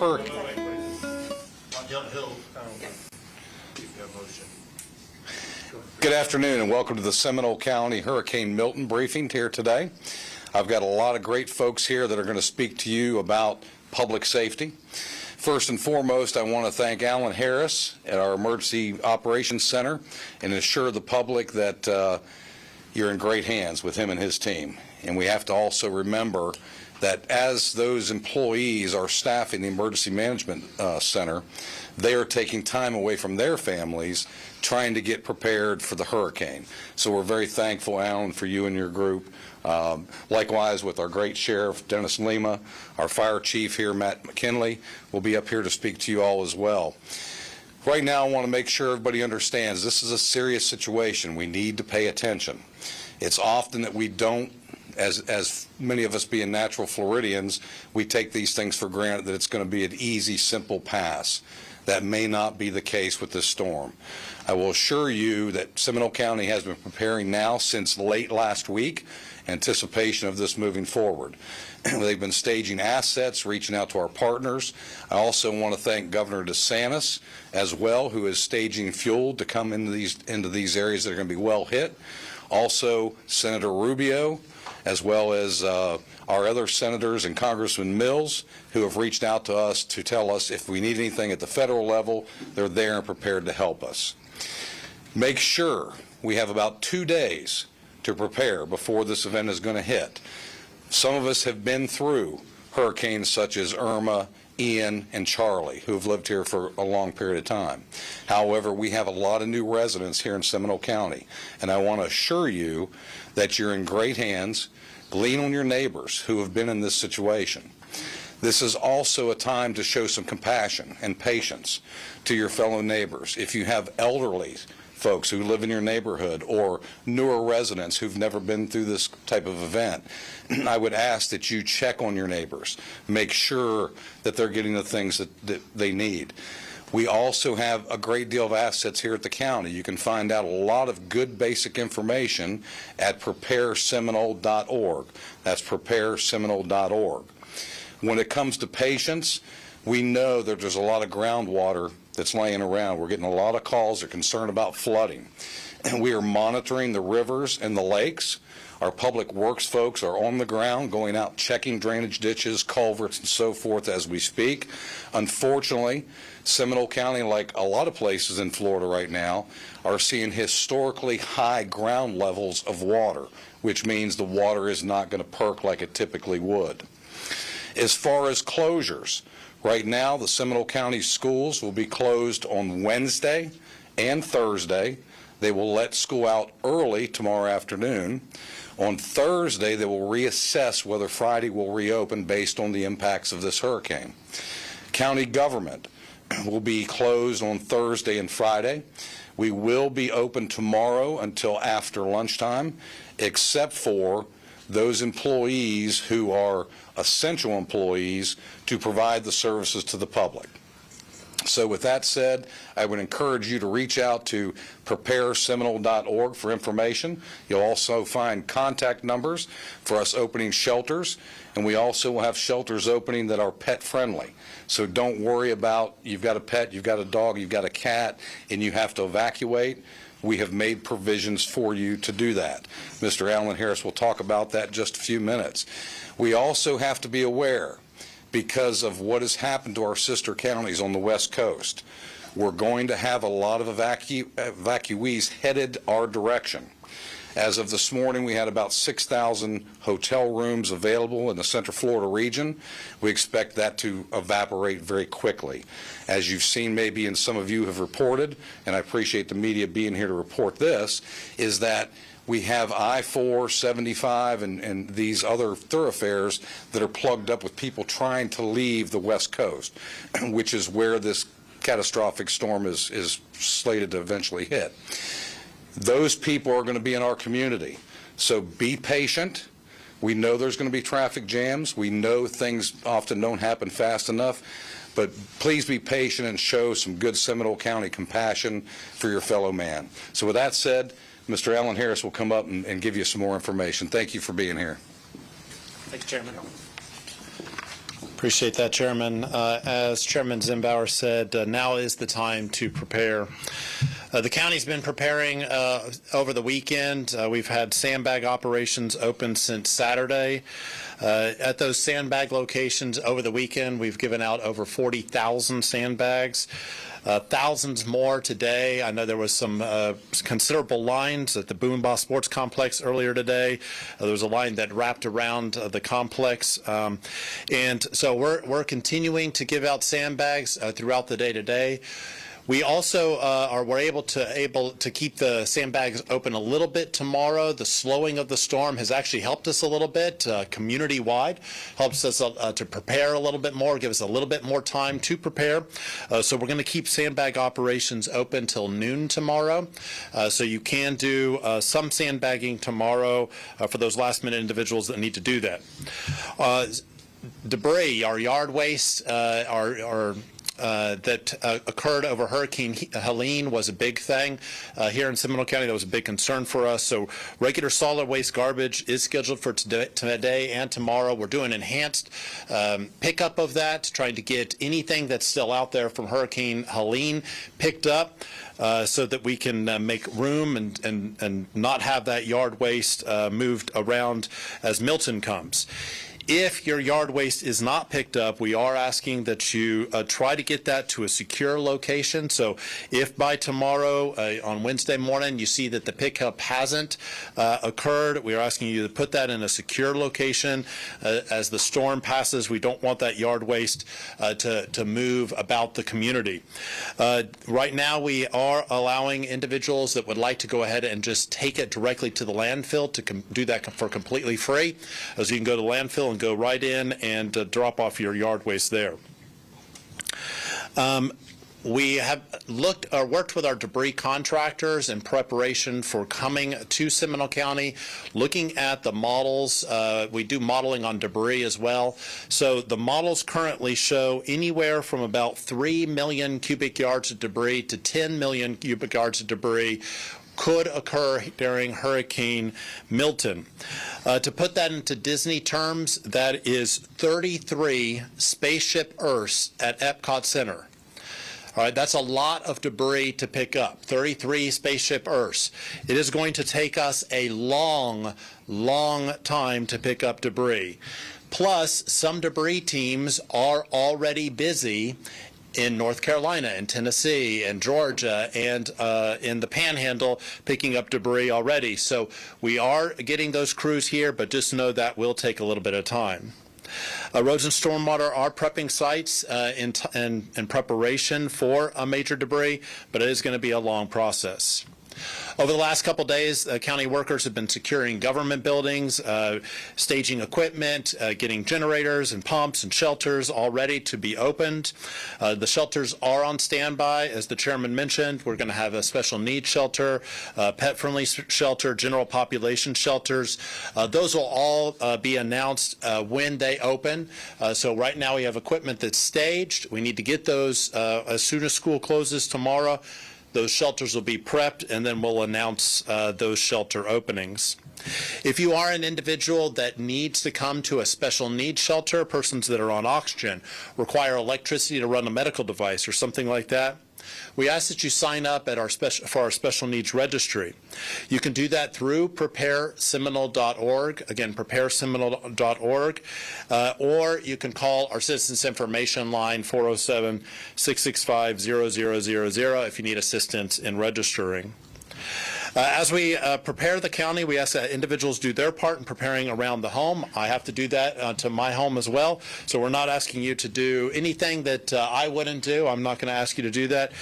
Good afternoon and welcome to the Seminole County Hurricane Milton briefing here today. I've got a lot of great folks here that are going to speak to you about public safety. First and foremost, I want to thank Alan Harris at our Emergency Operations Center and assure the public that you're in great hands with him and his team. And we have to also remember that as those employees are staffing the Emergency Management Center, they are taking time away from their families trying to get prepared for the hurricane. So we're very thankful, Alan, for you and your group. Likewise with our great Sheriff, Dennis Lima, our Fire Chief here, Matt McKinley, will be up here to speak to you all as well. Right now, I want to make sure everybody understands this is a serious situation. We need to pay attention. It's often that we don't, as many of us being natural Floridians, we take these things for granted that it's going to be an easy, simple pass. That may not be the case with this storm. I will assure you that Seminole County has been preparing now since late last week, anticipation of this moving forward. They've been staging assets, reaching out to our partners. I also want to thank Governor DeSantis as well, who is staging fuel to come into these areas that are going to be well hit. Also, Senator Rubio, as well as our other senators and Congressman Mills, who have reached out to us to tell us if we need anything at the federal level, they're there and prepared to help us. Make sure we have about 2 days to prepare before this event is going to hit. Some of us have been through hurricanes such as Irma, Ian, and Charlie, who have lived here for a long period of time. However, we have a lot of new residents here in Seminole County, and I want to assure you that you're in great hands. Lean on your neighbors who have been in this situation. This is also a time to show some compassion and patience to your fellow neighbors. If you have elderly folks who live in your neighborhood or newer residents who've never been through this type of event, I would ask that you check on your neighbors, make sure that they're getting the things that they need. We also have a great deal of assets here at the county. You can find out a lot of good basic information at prepareseminole.org. That's prepareseminole.org. When it comes to patients, we know that there's a lot of groundwater that's laying around. We're getting a lot of calls. They're concerned about flooding. And we are monitoring the rivers and the lakes. Our public works folks are on the ground going out checking drainage ditches, culverts, and so forth as we speak. Unfortunately, Seminole County, like a lot of places in Florida right now, are seeing historically high ground levels of water, which means the water is not going to perk like it typically would. As far as closures, right now the Seminole County schools will be closed on Wednesday and Thursday. They will let school out early tomorrow afternoon. On Thursday, they will reassess whether Friday will reopen based on the impacts of this hurricane. County government will be closed on Thursday and Friday. We will be open tomorrow until after lunchtime, except for those employees who are essential employees to provide the services to the public. So with that said, I would encourage you to reach out to prepareseminole.org for information. You'll also find contact numbers for us opening shelters, and we also will have shelters opening that are pet friendly. So don't worry about you've got a pet, you've got a dog, you've got a cat, and you have to evacuate. We have made provisions for you to do that. Mr. Alan Harris will talk about that in just a few minutes. We also have to be aware, because of what has happened to our sister counties on the West Coast, we're going to have a lot of evacuees headed our direction. As of this morning, we had about 6,000 hotel rooms available in the Central Florida region. We expect that to evaporate very quickly. As you've seen, maybe, and some of you have reported, and I appreciate the media being here to report this, is that we have I-4, 75, and these other thoroughfares that are plugged up with people trying to leave the West Coast, which is where this catastrophic storm is slated to eventually hit. Those people are going to be in our community. So be patient. We know there's going to be traffic jams. We know things often don't happen fast enough. But please be patient and show some good Seminole County compassion for your fellow man. So with that said, Mr. Alan Harris will come up and give you some more information. Thank you for being here. Thank you, Chairman. Appreciate that, Chairman. As Chairman Zimbauer said, now is the time to prepare. The county's been preparing over the weekend. We've had sandbag operations open since Saturday. At those sandbag locations over the weekend, we've given out over 40,000 sandbags. Thousands more today. I know there was some considerable lines at the Boomba Sports Complex earlier today. There was a line that wrapped around the complex. And so we're continuing to give out sandbags throughout the day today. We also were able to keep the sandbags open a little bit tomorrow. The slowing of the storm has actually helped us a little bit community-wide, helps us to prepare a little bit more, give us a little bit more time to prepare. So we're going to keep sandbag operations open till noon tomorrow. So you can do some sandbagging tomorrow for those last-minute individuals that need to do that. Debris, our yard waste, that occurred over Hurricane Helene was a big thing here in Seminole County. That was a big concern for us. So regular solid waste garbage is scheduled for today and tomorrow. We're doing enhanced pickup of that, trying to get anything that's still out there from Hurricane Helene picked up so that we can make room and not have that yard waste moved around as Milton comes. If your yard waste is not picked up, we are asking that you try to get that to a secure location. So if by tomorrow on Wednesday morning you see that the pickup hasn't occurred, we are asking you to put that in a secure location. As the storm passes, we don't want that yard waste to move about the community. Right now we are allowing individuals that would like to go ahead and just take it directly to the landfill to do that for completely free. As you can go to the landfill and go right in and drop off your yard waste there. We have worked with our debris contractors in preparation for coming to Seminole County, looking at the models. We do modeling on debris as well. So the models currently show anywhere from about 3 million cubic yards of debris to 10 million cubic yards of debris could occur during Hurricane Milton. To put that into Disney terms, that is 33 spaceship Earths at Epcot Center. All right, that's a lot of debris to pick up, 33 spaceship Earths. It is going to take us a long, long time to pick up debris. Plus, some debris teams are already busy in North Carolina and Tennessee and Georgia and in the Panhandle picking up debris already. So we are getting those crews here, but just know that will take a little bit of time. Roads and Stormwater are prepping sites in preparation for a major debris, but it is going to be a long process. Over the last couple days, county workers have been securing government buildings, staging equipment, getting generators and pumps and shelters all ready to be opened. The shelters are on standby. As the chairman mentioned, we're going to have a special needs shelter, pet-friendly shelter, general population shelters. Those will all be announced when they open. So right now we have equipment that's staged. We need to get those as soon as school closes tomorrow. Those shelters will be prepped, and then we'll announce those shelter openings. If you are an individual that needs to come to a special needs shelter, persons that are on oxygen, require electricity to run a medical device or something like that, we ask that you sign up at for our special needs registry. You can do that through prepareseminole.org, again, prepareseminole.org, or you can call our Citizens Information Line, 407-665-0000, if you need assistance in registering. As we prepare the county, we ask that individuals do their part in preparing around the home. I have to do that to my home as well. So we're not asking you to do anything that I wouldn't do. I'm not going to ask you to do that.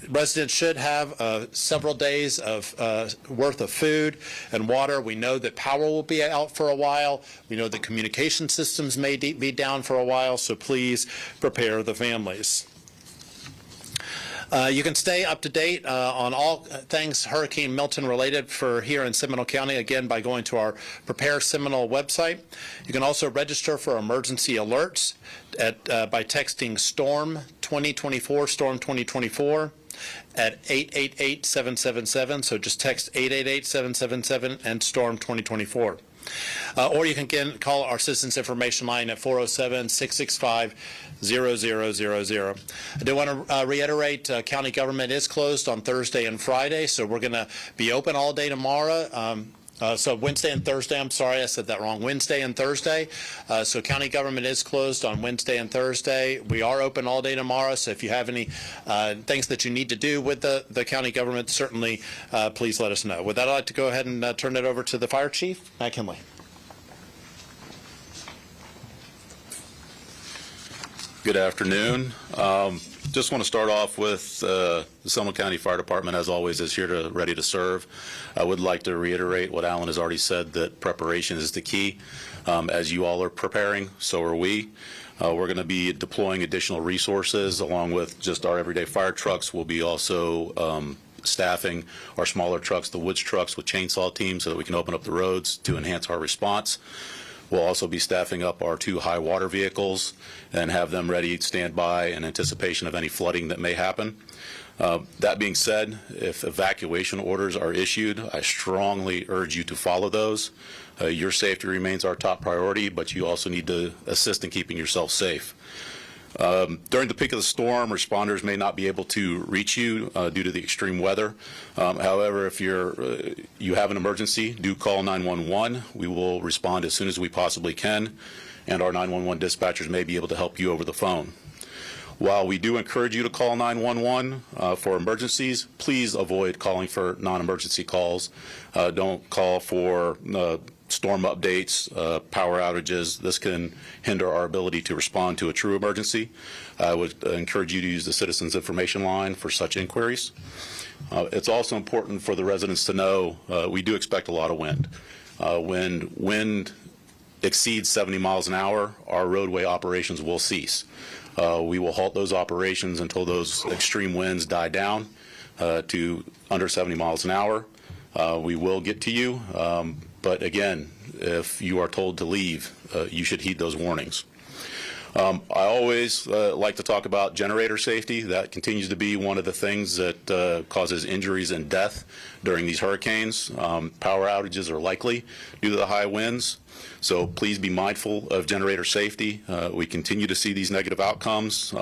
Residents should have several days of worth of food and water. We know that power will be out for a while. We know that communication systems may be down for a while. So please prepare the families. You can stay up to date on all things Hurricane Milton related for here in Seminole County, again, by going to our Prepare Seminole website. You can also register for emergency alerts by texting STORM 2024, STORM 2024 at 888-777. So just text 888-777 and STORM 2024. Or you can again call our Citizens Information Line at 407-665-0000. I do want to reiterate, county government is closed on Thursday and Friday, so we're going to be open all day tomorrow. So Wednesday and Thursday, I'm sorry, I said that wrong, Wednesday and Thursday. So county government is closed on Wednesday and Thursday. We are open all day tomorrow, so if you have any things that you need to do with the county government, certainly please let us know. With that, I'd like to go ahead and turn it over to the Fire Chief, Matt Kinley. Good afternoon. Just want to start off with the Seminole County Fire Department, as always, is here ready to serve. I would like to reiterate what Alan has already said, that preparation is the key. As you all are preparing, so are we. We're going to be deploying additional resources along with just our everyday fire trucks. We'll be also staffing our smaller trucks, the woods trucks, with chainsaw teams so that we can open up the roads to enhance our response. We'll also be staffing up our 2 high water vehicles and have them ready, stand by in anticipation of any flooding that may happen. That being said, if evacuation orders are issued, I strongly urge you to follow those. Your safety remains our top priority, but you also need to assist in keeping yourself safe. During the peak of the storm, responders may not be able to reach you due to the extreme weather. However, if you have an emergency, do call 911. We will respond as soon as we possibly can, and our 911 dispatchers may be able to help you over the phone. While we do encourage you to call 911 for emergencies, please avoid calling for non-emergency calls. Don't call for storm updates, power outages. This can hinder our ability to respond to a true emergency. I would encourage you to use the Citizens Information Line for such inquiries. It's also important for the residents to know we do expect a lot of wind. When wind exceeds 70 miles an hour, our roadway operations will cease. We will halt those operations until those extreme winds die down to under 70 miles an hour. We will get to you. But again, if you are told to leave, you should heed those warnings. I always like to talk about generator safety. That continues to be one of the things that causes injuries and death during these hurricanes. Power outages are likely due to the high winds, so please be mindful of generator safety. We continue to see these negative outcomes.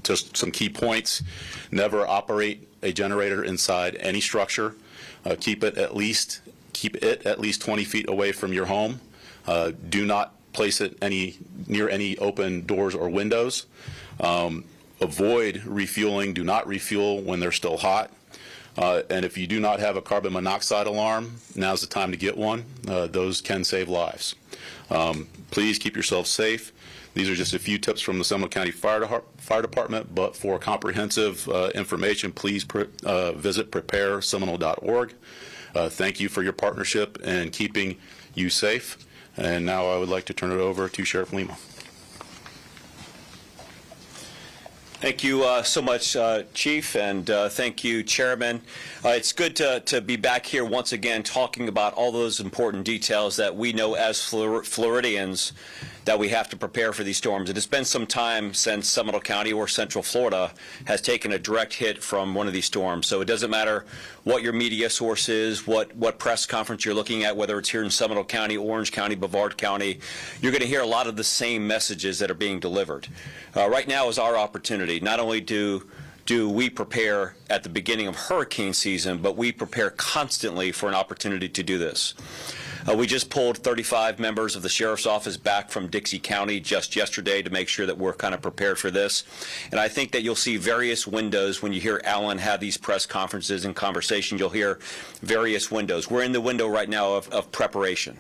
Just some key points: never operate a generator inside any structure. Keep it at least 20 feet away from your home. Do not place it near any open doors or windows. Avoid refueling. Do not refuel when they're still hot. And if you do not have a carbon monoxide alarm, now's the time to get one. Those can save lives. Please keep yourself safe. These are just a few tips from the Seminole County Fire Department, but for comprehensive information, please visit prepareseminole.org. Thank you for your partnership and keeping you safe. And now I would like to turn it over to Sheriff Lima. Thank you so much, Chief, and thank you, Chairman. It's good to be back here once again talking about all those important details that we know as Floridians that we have to prepare for these storms. It has been some time since Seminole County or Central Florida has taken a direct hit from one of these storms. So it doesn't matter what your media source is, what press conference you're looking at, whether it's here in Seminole County, Orange County, Brevard County, you're going to hear a lot of the same messages that are being delivered. Right now is our opportunity. Not only do we prepare at the beginning of hurricane season, but we prepare constantly for an opportunity to do this. We just pulled 35 members of the Sheriff's Office back from Dixie County just yesterday to make sure that we're kind of prepared for this. And I think that you'll see various windows when you hear Alan have these press conferences and conversations. You'll hear various windows. We're in the window right now of preparation.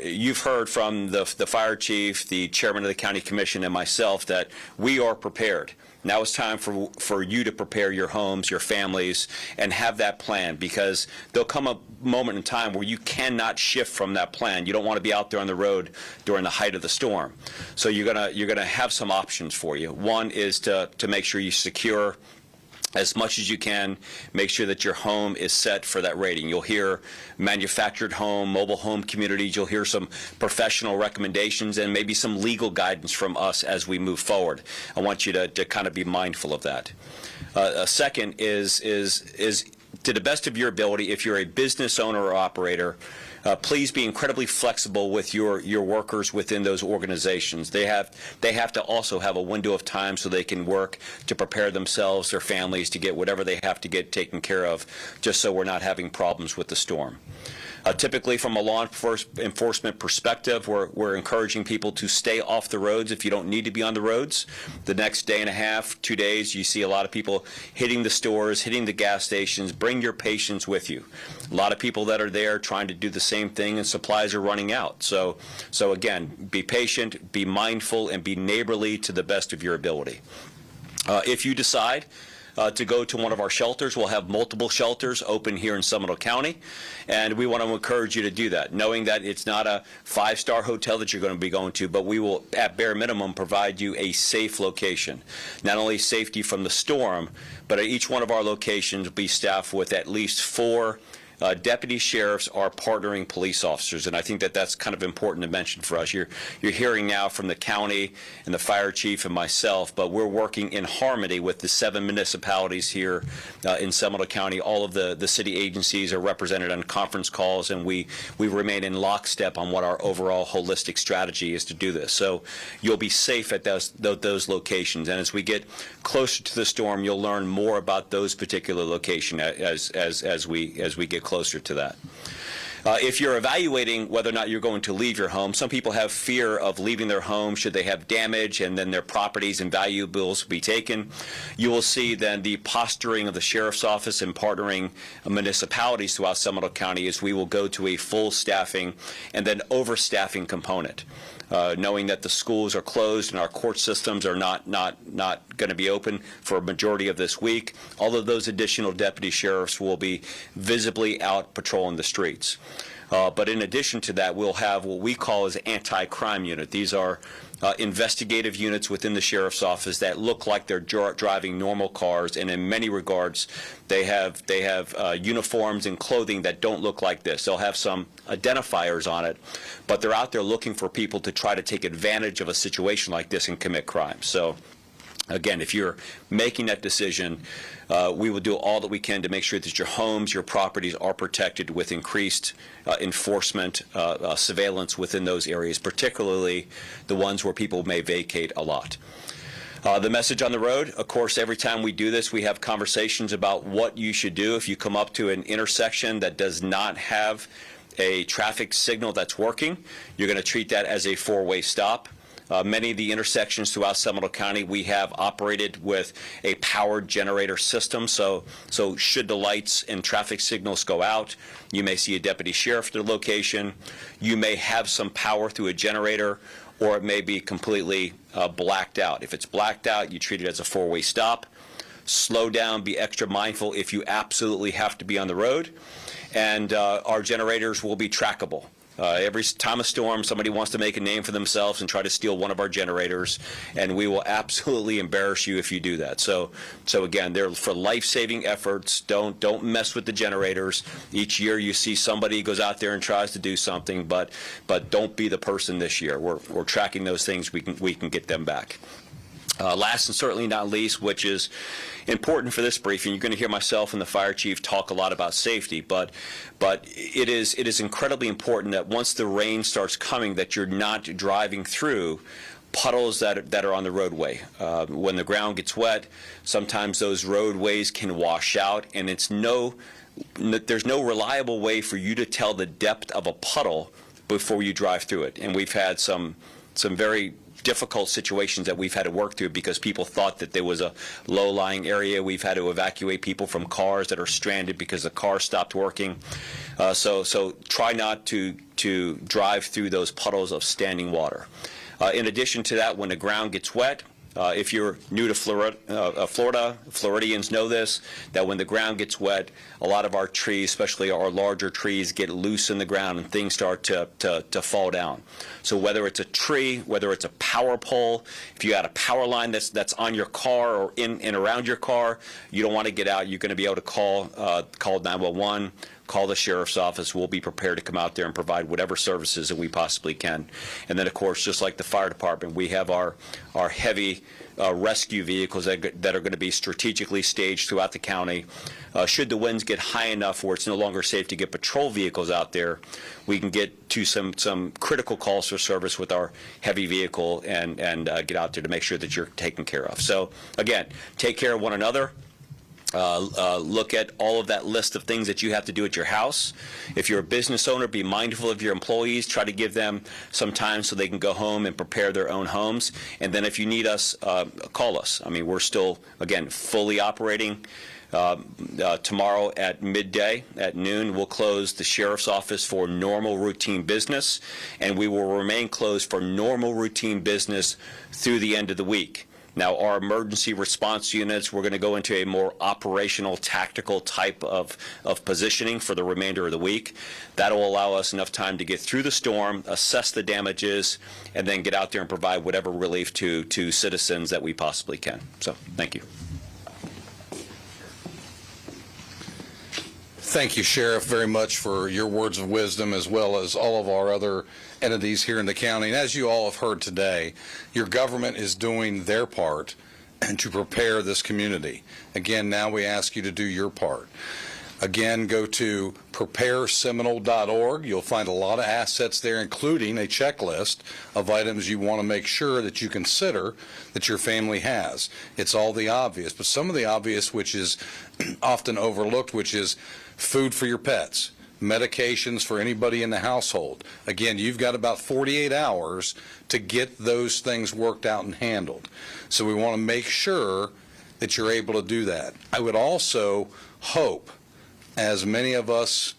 You've heard from the fire chief, the chairman of the county commission, and myself that we are prepared. Now it's time for you to prepare your homes, your families, and have that plan, because there'll come a moment in time where you cannot shift from that plan. You don't want to be out there on the road during the height of the storm. So you're gonna have some options for you. One is to make sure you secure as much as you can, make sure that your home is set for that rating. You'll hear manufactured home, mobile home communities. You'll hear some professional recommendations and maybe some legal guidance from us as we move forward. I want you to kind of be mindful of that. A second is to the best of your ability, if you're a business owner or operator, please be incredibly flexible with your workers within those organizations. They have to also have a window of time so they can work to prepare themselves, their families, to get whatever they have to get taken care of, just so we're not having problems with the storm. Typically, from a law enforcement perspective, we're encouraging people to stay off the roads if you don't need to be on the roads. The next day and a half, 2 days, you see a lot of people hitting the stores, hitting the gas stations. Bring your patients with you. A lot of people that are there trying to do the same thing, and supplies are running out. So again, be patient, be mindful, and be neighborly to the best of your ability. If you decide to go to one of our shelters, we'll have multiple shelters open here in Seminole County, and we want to encourage you to do that, knowing that it's not a 5-star hotel that you're going to be going to, but we will, at bare minimum, provide you a safe location. Not only safety from the storm, but at each one of our locations will be staffed with at least 4 deputy sheriffs are partnering police officers, and I think that that's kind of important to mention for us. You're hearing now from the county and the fire chief and myself, but we're working in harmony with the 7 municipalities here in Seminole County. All of the city agencies are represented on conference calls, and we remain in lockstep on what our overall holistic strategy is to do this. So you'll be safe at those locations, and as we get closer to the storm, you'll learn more about those particular locations as we get closer to that. If you're evaluating whether or not you're going to leave your home, some people have fear of leaving their home should they have damage and then their properties and valuables be taken. You will see then the posturing of the sheriff's office and partnering municipalities throughout Seminole County is we will go to a full staffing and then overstaffing component. Knowing that the schools are closed and our court systems are not going to be open for a majority of this week, all of those additional deputy sheriffs will be visibly out patrolling the streets. But in addition to that, we'll have what we call as anti-crime unit. These are investigative units within the sheriff's office that look like they're driving normal cars, and in many regards, they have uniforms and clothing that don't look like this. They'll have some identifiers on it, but they're out there looking for people to try to take advantage of a situation like this and commit crimes. So again, if you're making that decision, we will do all that we can to make sure that your homes, your properties are protected with increased enforcement, surveillance within those areas, particularly the ones where people may vacate a lot. The message on the road, of course, every time we do this, we have conversations about what you should do if you come up to an intersection that does not have a traffic signal that's working. You're going to treat that as a 4-way stop. Many of the intersections throughout Seminole County, we have operated with a powered generator system. So should the lights and traffic signals go out, you may see a deputy sheriff at the location. You may have some power through a generator, or it may be completely blacked out. If it's blacked out, you treat it as a 4-way stop. Slow down, be extra mindful if you absolutely have to be on the road. And our generators will be trackable. Every time a storm, somebody wants to make a name for themselves and try to steal one of our generators, and we will absolutely embarrass you if you do that. So again, they're for life-saving efforts. Don't mess with the generators. Each year you see somebody goes out there and tries to do something, but don't be the person this year. We're tracking those things. We can get them back. Last and certainly not least, which is important for this briefing, you're going to hear myself and the fire chief talk a lot about safety, but it is incredibly important that once the rain starts coming, that you're not driving through puddles that are on the roadway. When the ground gets wet, sometimes those roadways can wash out, and there's no reliable way for you to tell the depth of a puddle before you drive through it. And we've had some very difficult situations that we've had to work through because people thought that there was a low-lying area. We've had to evacuate people from cars that are stranded because the car stopped working. So try not to drive through those puddles of standing water. In addition to that, when the ground gets wet, if you're new to Florida, Floridians know this, that when the ground gets wet, a lot of our trees, especially our larger trees, get loose in the ground and things start to fall down. So whether it's a tree, whether it's a power pole, if you got a power line that's on your car or in and around your car, you don't want to get out. You're going to be able to call 911, call the sheriff's office. We'll be prepared to come out there and provide whatever services that we possibly can. And then, of course, just like the fire department, we have our heavy rescue vehicles that are going to be strategically staged throughout the county. Should the winds get high enough where it's no longer safe to get patrol vehicles out there, we can get to some critical calls for service with our heavy vehicle and get out there to make sure that you're taken care of. So, again, take care of one another. Look at all of that list of things that you have to do at your house. If you're a business owner, be mindful of your employees. Try to give them some time so they can go home and prepare their own homes. And then if you need us, call us. I mean, we're still, again, fully operating. Tomorrow at midday, at noon, we'll close the sheriff's office for normal routine business, and we will remain closed for normal routine business through the end of the week. Now, our emergency response units, we're going to go into a more operational, tactical type of positioning for the remainder of the week. That will allow us enough time to get through the storm, assess the damages, and then get out there and provide whatever relief to citizens that we possibly can. So, thank you. Thank you, Sheriff, very much for your words of wisdom, as well as all of our other entities here in the county. And as you all have heard today, your government is doing their part to prepare this community. Again, now we ask you to do your part. Again, go to prepareseminole.org. You'll find a lot of assets there, including a checklist of items you want to make sure that you consider that your family has. It's all the obvious, but some of the obvious, which is often overlooked, which is food for your pets, medications for anybody in the household. Again, you've got about 48 hours to get those things worked out and handled. So we want to make sure that you're able to do that. I would also hope, as many of us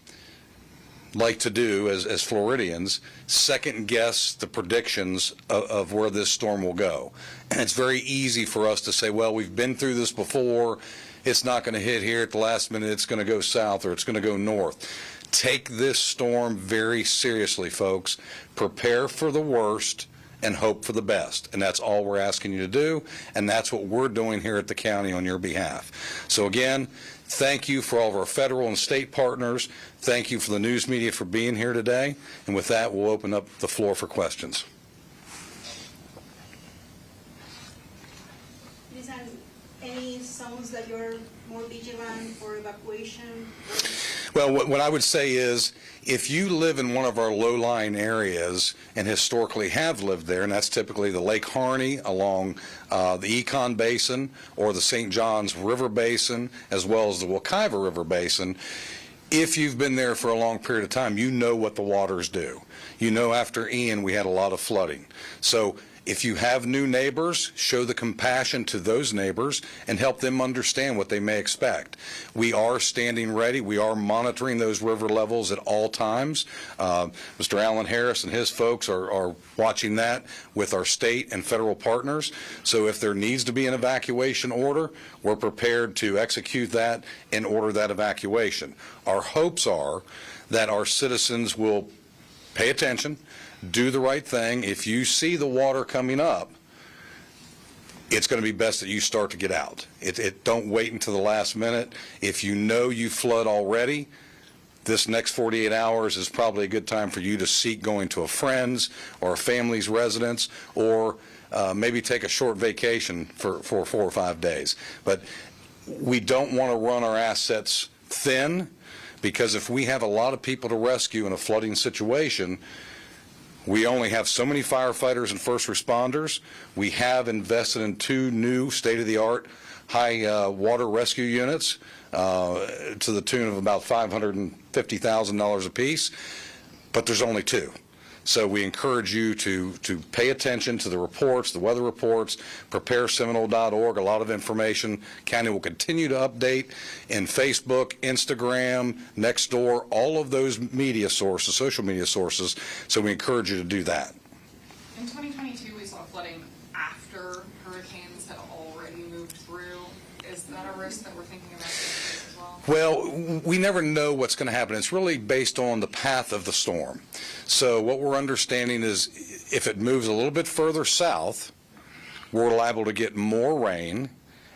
like to do as Floridians, second guess the predictions of where this storm will go. And it's very easy for us to say, well, we've been through this before, it's not going to hit here at the last minute, it's going to go south or it's going to go north. Take this storm very seriously, folks. Prepare for the worst and hope for the best. And that's all we're asking you to do, and that's what we're doing here at the county on your behalf. So again, thank you for all of our federal and state partners. Thank you for the news media for being here today. And with that, we'll open up the floor for questions. Any zones that you're more vigilant for evacuation? Well, what I would say is, if you live in one of our low-lying areas and historically have lived there, and that's typically the Lake Harney along the Econ Basin or the St. Johns River Basin, as well as the Wekiva River Basin, if you've been there for a long period of time, you know what the waters do. You know after Ian we had a lot of flooding. So if you have new neighbors, show the compassion to those neighbors and help them understand what they may expect. We are standing ready. We are monitoring those river levels at all times. Mr. Alan Harris and his folks are watching that with our state and federal partners. So if there needs to be an evacuation order, we're prepared to execute that and order that evacuation. Our hopes are that our citizens will pay attention, do the right thing. If you see the water coming up, it's going to be best that you start to get out. Don't wait until the last minute. If you know you flood already, this next 48 hours is probably a good time for you to seek going to a friend's or a family's residence, or maybe take a short vacation for 4 or 5 days. But we don't want to run our assets thin, because if we have a lot of people to rescue in a flooding situation, we only have so many firefighters and first responders. We have invested in 2 new state-of-the-art high water rescue units to the tune of about $550,000 apiece, but there's only 2. So we encourage you to pay attention to the reports, the weather reports, prepareseminole.org, a lot of information. County will continue to update in Facebook, Instagram, Nextdoor, all of those media sources, social media sources, so we encourage you to do that. In 2022, we saw flooding after hurricanes had already moved through. Is that a risk that we're thinking about as well? Well, we never know what's going to happen. It's really based on the path of the storm. So what we're understanding is, if it moves a little bit further south, we're liable to get more rain.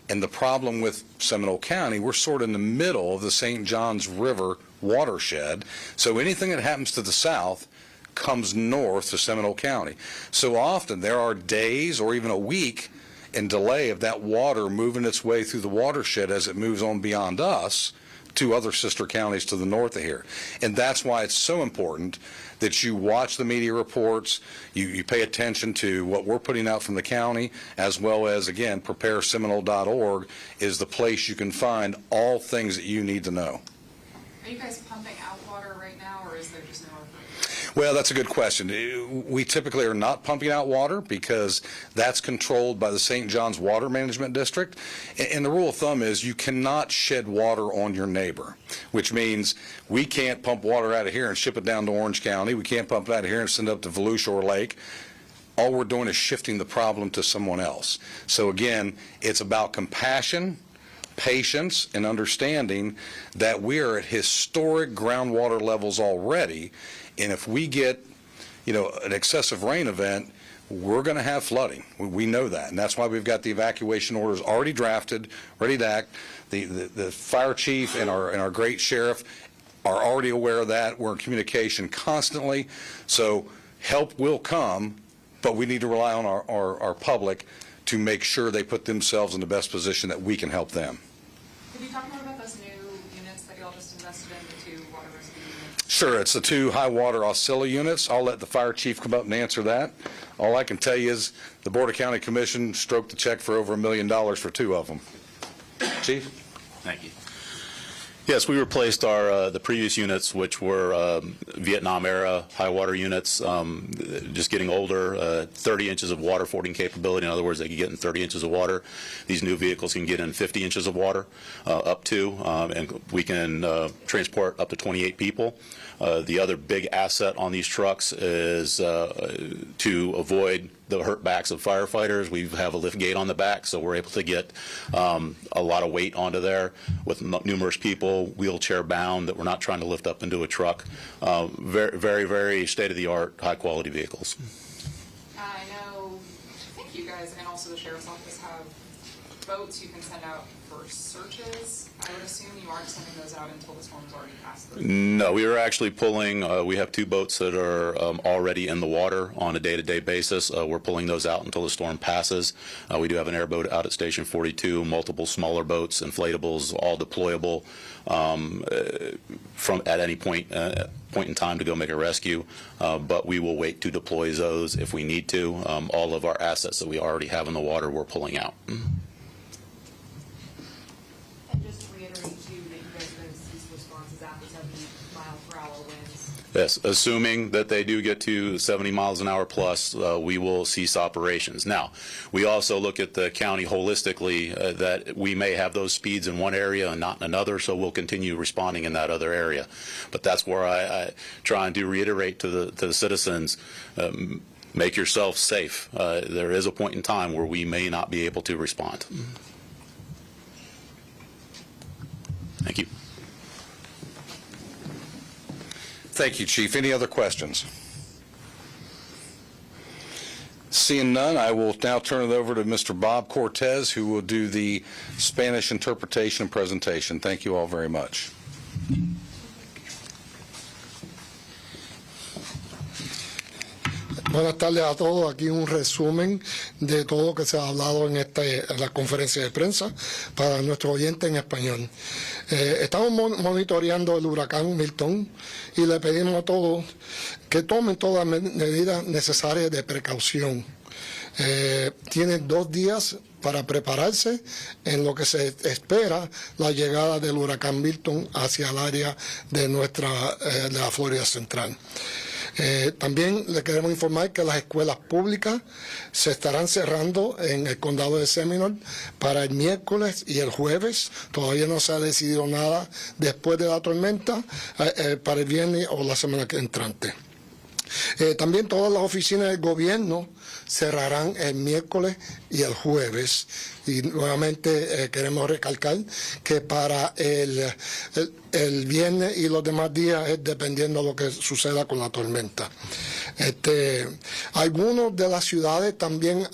And the problem with Seminole County, we're sort of in the middle of the St. Johns River watershed. So anything that happens to the south comes north to Seminole County. So often there are days or even a week in delay of that water moving its way through the watershed as it moves on beyond us to other sister counties to the north of here. And that's why it's so important that you watch the media reports, you pay attention to what we're putting out from the county, as well as, again, prepareseminole.org is the place you can find all things that you need to know. Are you guys pumping out water right now, or is there just no effort? Well, that's a good question. We typically are not pumping out water because that's controlled by the St. John's Water Management District. And the rule of thumb is you cannot shed water on your neighbor, which means we can't pump water out of here and ship it down to Orange County. We can't pump it out of here and send it up to Volusia or Lake. All we're doing is shifting the problem to someone else. So again, it's about compassion, patience, and understanding that we are at historic groundwater levels already. And if we get, an excessive rain event, we're going to have flooding. We know that, and that's why we've got the evacuation orders already drafted, ready to act. The fire chief and our great sheriff are already aware of that. We're in communication constantly, so help will come, but we need to rely on our public to make sure they put themselves in the best position that we can help them. Could you talk more about those new units that y'all just invested in, the 2 water rescue units? Sure, it's the 2 high water oscilla units. I'll let the fire chief come up and answer that. All I can tell you is the Board of County Commission stroked the check for over $1 million for 2 of them. Chief? Thank you. Yes, we replaced the previous units, which were Vietnam-era high-water units, just getting older, 30 inches of water fording capability. In other words, they can get in 30 inches of water. These new vehicles can get in 50 inches of water, up to, and we can transport up to 28 people. The other big asset on these trucks is to avoid the hurt backs of firefighters. We have a lift gate on the back, so we're able to get a lot of weight onto there with numerous people, wheelchair bound, that we're not trying to lift up into a truck. Very, very, very state-of-the-art, high-quality vehicles. I think you guys and also the sheriff's office have boats you can send out for searches. I would assume you aren't sending those out until the storm's already passed through. No, we are actually pulling, we have 2 boats that are already in the water on a day-to-day basis. We're pulling those out until the storm passes. We do have an airboat out at Station 42, multiple smaller boats, inflatables, all deployable from at any point in time to go make a rescue, but we will wait to deploy those if we need to. All of our assets that we already have in the water, we're pulling out. And just to reiterate too, that you guys are going to cease responses after 70 mile per hour winds. Yes, assuming that they do get to 70 miles an hour plus, we will cease operations. Now, we also look at the county holistically, that we may have those speeds in one area and not in another, so we'll continue responding in that other area. But that's where I try and do reiterate to the citizens, make yourself safe. There is a point in time where we may not be able to respond. Thank you. Thank you, Chief. Any other questions? Seeing none, I will now turn it over to Mr. Bob Cortez, who will do the Spanish interpretation and presentation. Thank you all very much. Buenas tardes a todos. Aquí un resumen de todo lo que se ha hablado en la conferencia de prensa para nuestro oyente en español. Estamos monitoreando el huracán Milton y le pedimos a todos que tomen todas las medidas necesarias de precaución. Tienen 2 días para prepararse en lo que se espera la llegada del huracán Milton hacia el área de de la Florida Central. También le queremos informar que las escuelas públicas se estarán cerrando en el condado de Seminole para el miércoles y el jueves. Todavía no se ha decidido nada después de la tormenta, para el viernes o la semana entrante. También todas las oficinas del gobierno cerrarán el miércoles y el jueves. Y nuevamente queremos recalcar que para el viernes y los demás días es dependiendo de lo que suceda con la tormenta. Algunos de las ciudades también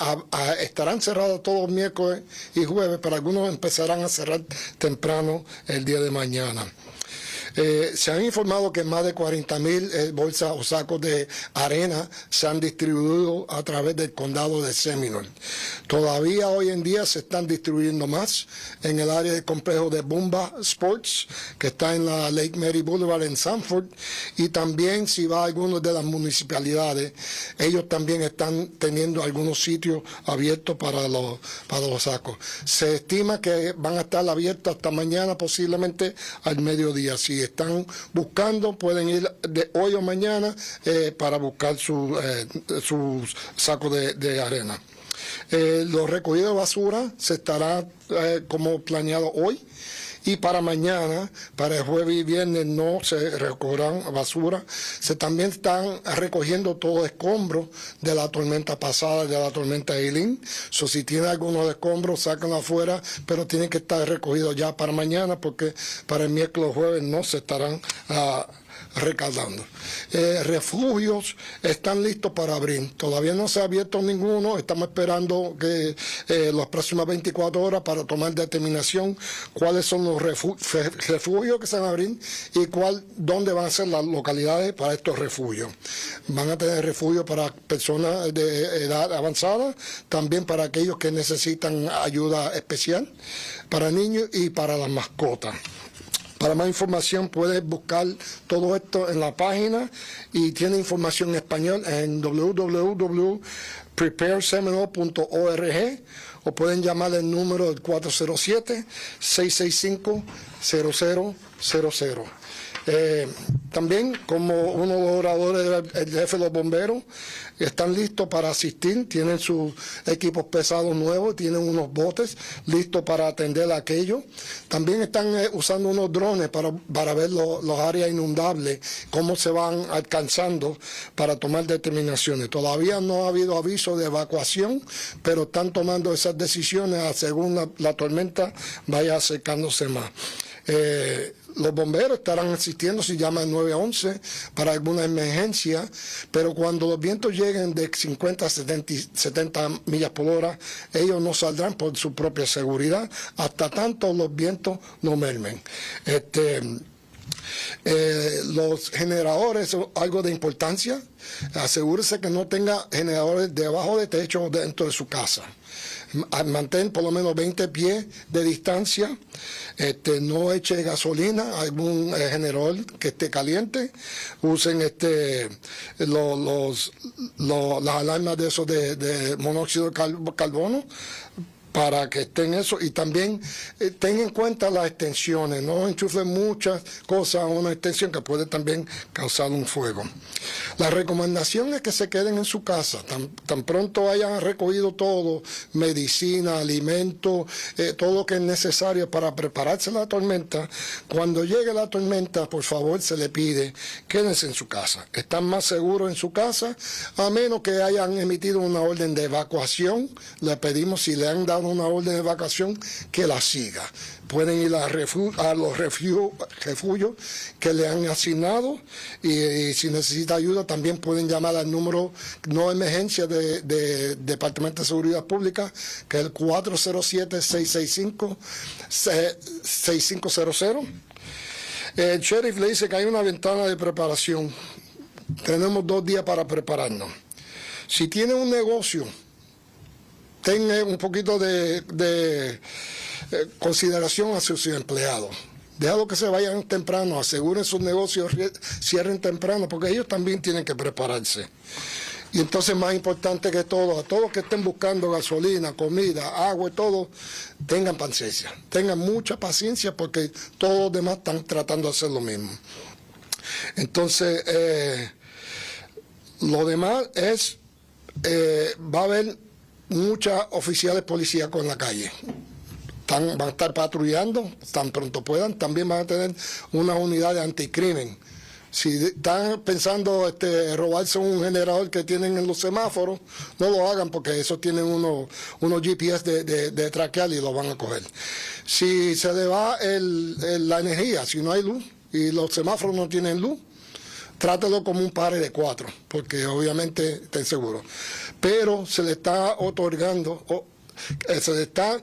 estarán cerradas todos miércoles y jueves, pero algunos empezarán a cerrar temprano el día de mañana. Se han informado que más de 40,000 bolsas o sacos de arena se han distribuido a través del condado de Seminole. Todavía hoy en día se están distribuyendo más en el área del complejo de Bumba Sports, que está en la Lake Mary Boulevard en Sanford, y también si va a algunas de las municipalidades, ellos también están teniendo algunos sitios abiertos para los sacos. Se estima que van a estar abiertos hasta mañana, posiblemente al mediodía. Si están buscando, pueden ir de hoy o mañana para buscar sus sacos de arena. Los recogidos de basura se estará como planeado hoy. Y para mañana, para el jueves y viernes, no se recogerán basura. Se también están recogiendo todo escombro de la tormenta pasada, de la tormenta Eileen. Si tiene algunos escombros, sácanlo afuera, pero tienen que estar recogidos ya para mañana, porque para el miércoles o jueves no se estarán recargando. Refugios están listos para abrir. Todavía no se ha abierto ninguno. Estamos esperando que las próximas 24 horas para tomar determinación cuáles son los refugios que se van a abrir y dónde van a ser las localidades para estos refugios. Van a tener refugio para personas de edad avanzada, también para aquellos que necesitan ayuda especial, para niños y para las mascotas. Para más información puedes buscar todo esto en la página y tiene información en español en www.prepareseminole.org o pueden llamar el número del 407-665-0000. También, como uno de los oradores, el jefe de los bomberos, están listos para asistir, tienen sus equipos pesados nuevos, tienen unos botes listos para atender a aquello. También están usando unos drones para ver los áreas inundables, cómo se van alcanzando para tomar determinaciones. Todavía no ha habido aviso de evacuación, pero están tomando esas decisiones según la tormenta vaya acercándose más. Los bomberos estarán asistiendo si llaman 911 para alguna emergencia, pero cuando los vientos lleguen de 50 a 70 millas por hora, ellos no saldrán por su propia seguridad hasta tanto los vientos no mermen. Los generadores son algo de importancia. Asegúrese que no tenga generadores debajo de techo o dentro de su casa. Mantén por lo menos 20 pies de distancia. No eche gasolina a algún generador que esté caliente. Usen las alarmas de esos de monóxido de carbono para que estén eso, y también ten en cuenta las extensiones, no enchufen muchas cosas a una extensión que puede también causar un fuego. La recomendación es que se queden en su casa, tan pronto hayan recogido todo, medicina, alimentos, todo lo que es necesario para prepararse la tormenta. Cuando llegue la tormenta, por favor, se le pide, quédense en su casa. Están más seguros en su casa, a menos que hayan emitido una orden de evacuación. Le pedimos, si le han dado una orden de evacuación, que la siga. Pueden ir a los refugios que le han asignado y si necesita ayuda también pueden llamar al número no emergencia de Departamento de Seguridad Pública, que es el 407-665-6500. El sheriff le dice que hay una ventana de preparación. Tenemos 2 días para prepararnos. Si tiene un negocio, tenga un poquito de consideración hacia sus empleados. Déjalo que se vayan temprano, aseguren sus negocios, cierren temprano, porque ellos también tienen que prepararse. Y entonces, más importante que todo, a todos que estén buscando gasolina, comida, agua y todo, tengan paciencia. Tengan mucha paciencia porque todos los demás están tratando de hacer lo mismo. Entonces, lo demás es, va a haber muchos oficiales policíacos en la calle. Van a estar patrullando tan pronto puedan. También van a tener una unidad de anticrimen. Si están pensando robarse un generador que tienen en los semáforos, no lo hagan porque eso tienen unos GPS de traquear y lo van a coger. Si se le va la energía, si no hay luz y los semáforos no tienen luz, trátelo como un par de 4, porque obviamente estén seguros. Pero se le está otorgando, se le está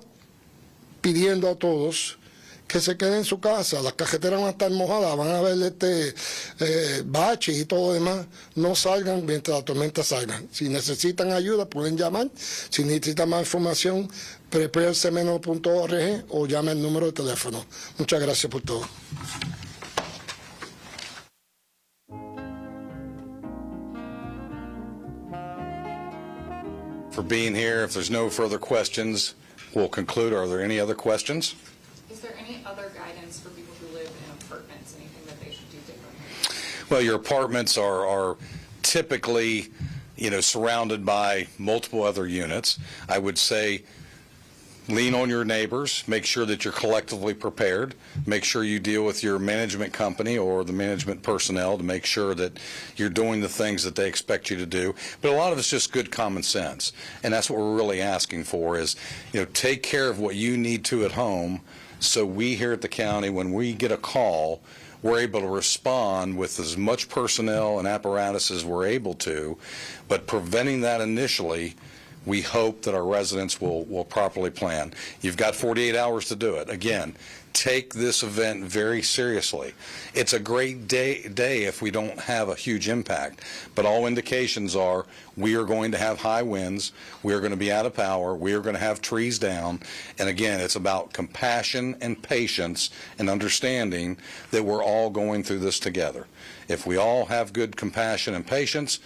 pidiendo a todos que se quede en su casa. Las carreteras van a estar mojadas, van a haber baches y todo lo demás. No salgan mientras la tormenta salga. Si necesitan ayuda, pueden llamar. Si necesitan más información, preparesemeno.org o llame el número de teléfono. Muchas gracias por todo. For being here. If there's no further questions, we'll conclude. Are there any other questions? Is there any other guidance for people who live in apartments, anything that they should do differently? Well, your apartments are typically, surrounded by multiple other units. I would say lean on your neighbors, make sure that you're collectively prepared, make sure you deal with your management company or the management personnel to make sure that you're doing the things that they expect you to do. But a lot of it's just good common sense, and that's what we're really asking for is, take care of what you need to at home so we here at the county, when we get a call, we're able to respond with as much personnel and apparatus as we're able to, but preventing that initially, we hope that our residents will properly plan. You've got 48 hours to do it. Again, take this event very seriously. It's a great day if we don't have a huge impact, but all indications are we are going to have high winds, we are going to be out of power, we are going to have trees down, and again, it's about compassion and patience and understanding that we're all going through this together. If we all have good compassion and patience,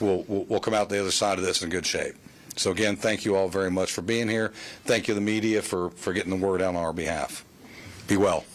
we'll come out the other side of this in good shape. So again, thank you all very much for being here. Thank you, the media, for getting the word out on our behalf. Be well.